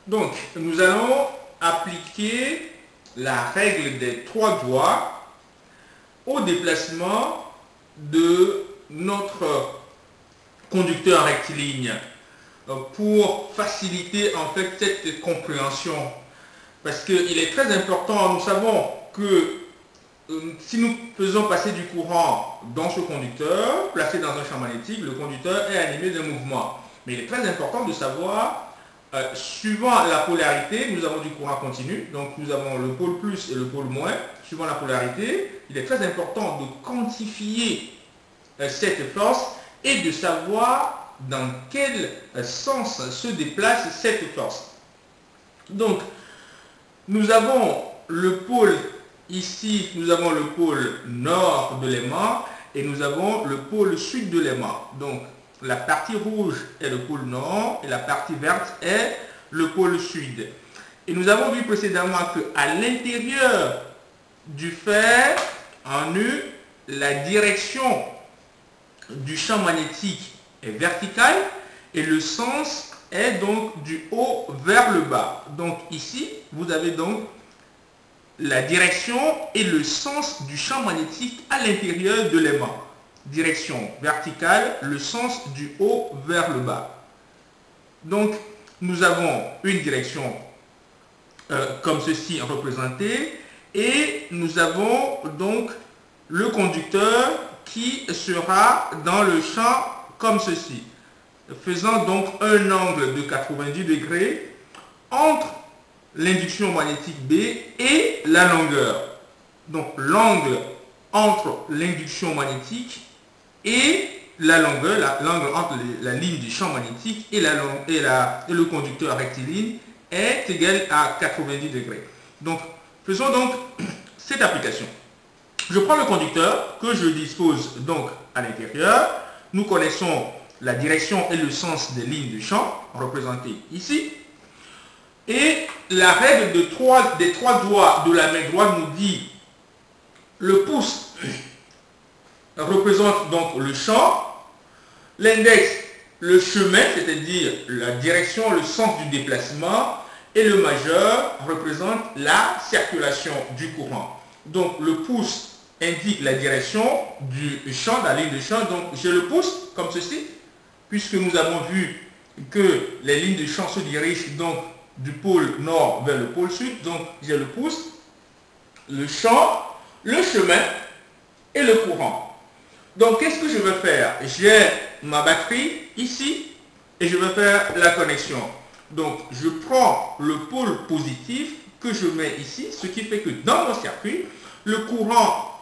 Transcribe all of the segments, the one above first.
Donc, nous allons appliquer la règle des trois doigts au déplacement de notre conducteur rectiligne pour faciliter en fait cette compréhension. Parce qu'il est très important, nous savons que si nous faisons passer du courant dans ce conducteur, placé dans un champ magnétique, le conducteur est animé d'un mouvement. Mais il est très important de savoir, suivant la polarité, nous avons du courant continu, donc nous avons le pôle plus et le pôle moins. Suivant la polarité, il est très important de quantifier cette force et de savoir dans quel sens se déplace cette force. Donc, nous avons le pôle ici, nous avons le pôle nord de l'aimant et nous avons le pôle sud de l'aimant. Donc, la partie rouge est le pôle nord et la partie verte est le pôle sud. Et nous avons vu précédemment qu'à l'intérieur du fer en U, la direction du champ magnétique est verticale et le sens est donc du haut vers le bas. Donc ici, vous avez donc la direction et le sens du champ magnétique à l'intérieur de l'aimant. Direction verticale, le sens du haut vers le bas. Donc, nous avons une direction comme ceci représentée et nous avons donc le conducteur qui sera dans le champ comme ceci, faisant donc un angle de 90 degrés entre l'induction magnétique B et la longueur. Donc l'angle entre l'induction magnétique et la longueur, l'angle entre la ligne du champ magnétique et le conducteur rectiligne est égal à 90 degrés. Donc faisons donc cette application. Je prends le conducteur que je dispose donc à l'intérieur. Nous connaissons la direction et le sens des lignes du champ, représentées ici. Et la règle des trois doigts de la main droite nous dit le pouce représente donc le champ, l'index le chemin, c'est-à-dire la direction, le sens du déplacement, et le majeur représente la circulation du courant. Donc le pouce indique la direction du champ, de la ligne de champ, donc je le pousse comme ceci, puisque nous avons vu que les lignes de champ se dirigent donc du pôle nord vers le pôle sud, donc je le pousse, le champ, le chemin et le courant. Donc qu'est-ce que je veux faire? J'ai ma batterie ici et je veux faire la connexion. Donc je prends le pôle positif que je mets ici, ce qui fait que dans mon circuit, le courant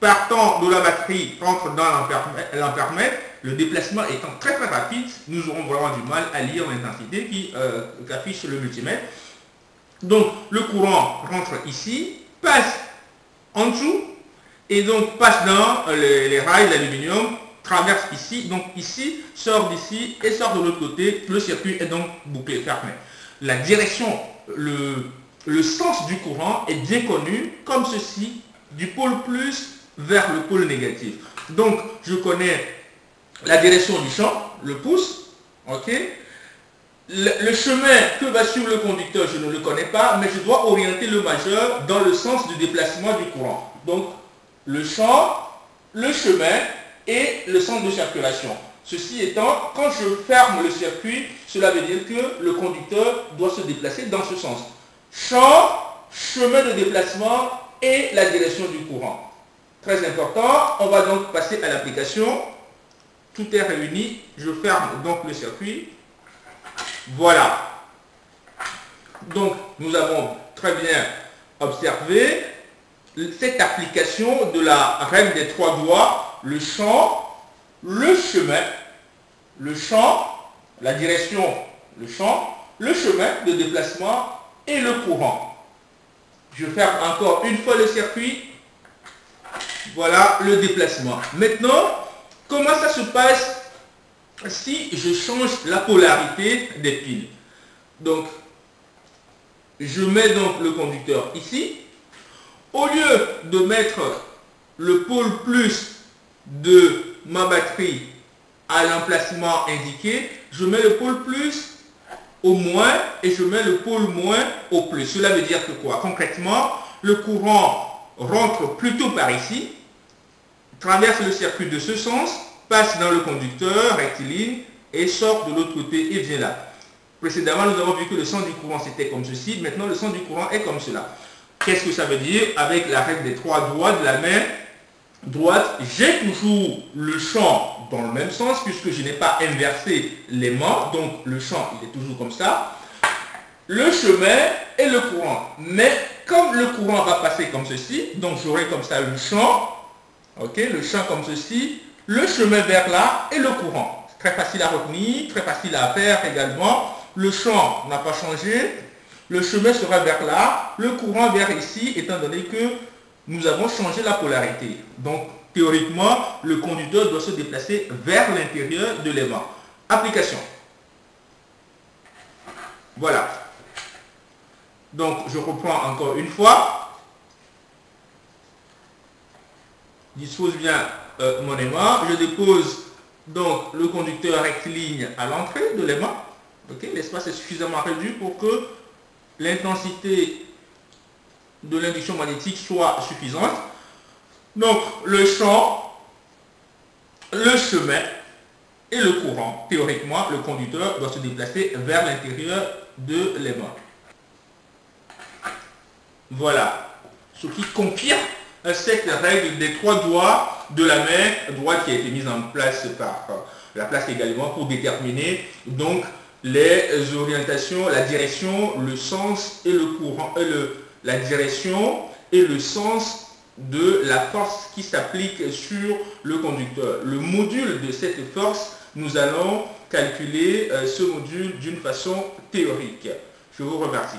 partant de la batterie rentre dans l'ampèremètre, le déplacement étant très rapide, nous aurons vraiment du mal à lire l'intensité qui affiche le multimètre. Donc le courant rentre ici, passe en dessous et donc passe dans les rails d'aluminium, traverse ici, donc ici, sort d'ici et sort de l'autre côté. Le circuit est donc bouclé, fermé. La direction, le sens du courant est bien connu comme ceci, du pôle plus vers le pôle négatif. Donc je connais la direction du champ, le pouce, ok. Le chemin que va suivre le conducteur, je ne le connais pas, mais je dois orienter le majeur dans le sens du déplacement du courant. Donc le champ, le chemin et le sens de circulation. Ceci étant, quand je ferme le circuit, cela veut dire que le conducteur doit se déplacer dans ce sens. Champ, chemin de déplacement et la direction du courant. Très important, on va donc passer à l'application. Tout est réuni, je ferme donc le circuit. Voilà. Donc nous avons très bien observé cette application de la règle des trois doigts, le champ, le chemin, la direction, le champ, le chemin de déplacement et le courant. Je ferme encore une fois le circuit. Voilà le déplacement. Maintenant, comment ça se passe si je change la polarité des piles? Donc, je mets donc le conducteur ici. Au lieu de mettre le pôle plus de ma batterie à l'emplacement indiqué, je mets le pôle plus au moins et je mets le pôle moins au plus. Cela veut dire que quoi? Concrètement, le courant rentre plutôt par ici, traverse le circuit de ce sens, passe dans le conducteur rectiligne et sort de l'autre côté et vient là. Précédemment, nous avons vu que le sens du courant c'était comme ceci, maintenant le sens du courant est comme cela. Qu'est-ce que ça veut dire? Avec la règle des 3 doigts de la main droite, j'ai toujours le champ dans le même sens puisque je n'ai pas inversé les mains, donc le champ il est toujours comme ça. Le chemin et le courant. Mais comme le courant va passer comme ceci, donc j'aurai comme ça le champ, ok, le champ comme ceci, le chemin vers là et le courant. Très facile à retenir, très facile à faire également. Le champ n'a pas changé, le chemin sera vers là, le courant vers ici, étant donné que nous avons changé la polarité. Donc, théoriquement, le conducteur doit se déplacer vers l'intérieur de l'aimant. Application. Voilà. Donc, je reprends encore une fois. Dispose bien mon aimant. Je dépose donc le conducteur rectiligne à l'entrée de l'aimant. Okay, l'espace est suffisamment réduit pour que l'intensité de l'induction magnétique soit suffisante. Donc, le champ, le chemin et le courant. Théoriquement, le conducteur doit se déplacer vers l'intérieur de l'aimant. Voilà. Ce qui confirme cette règle des 3 doigts de la main droite qui a été mise en place par la place également pour déterminer donc les orientations, la direction, le sens et le courant, la direction et le sens de la force qui s'applique sur le conducteur. Le module de cette force, nous allons calculer ce module d'une façon théorique. Je vous remercie.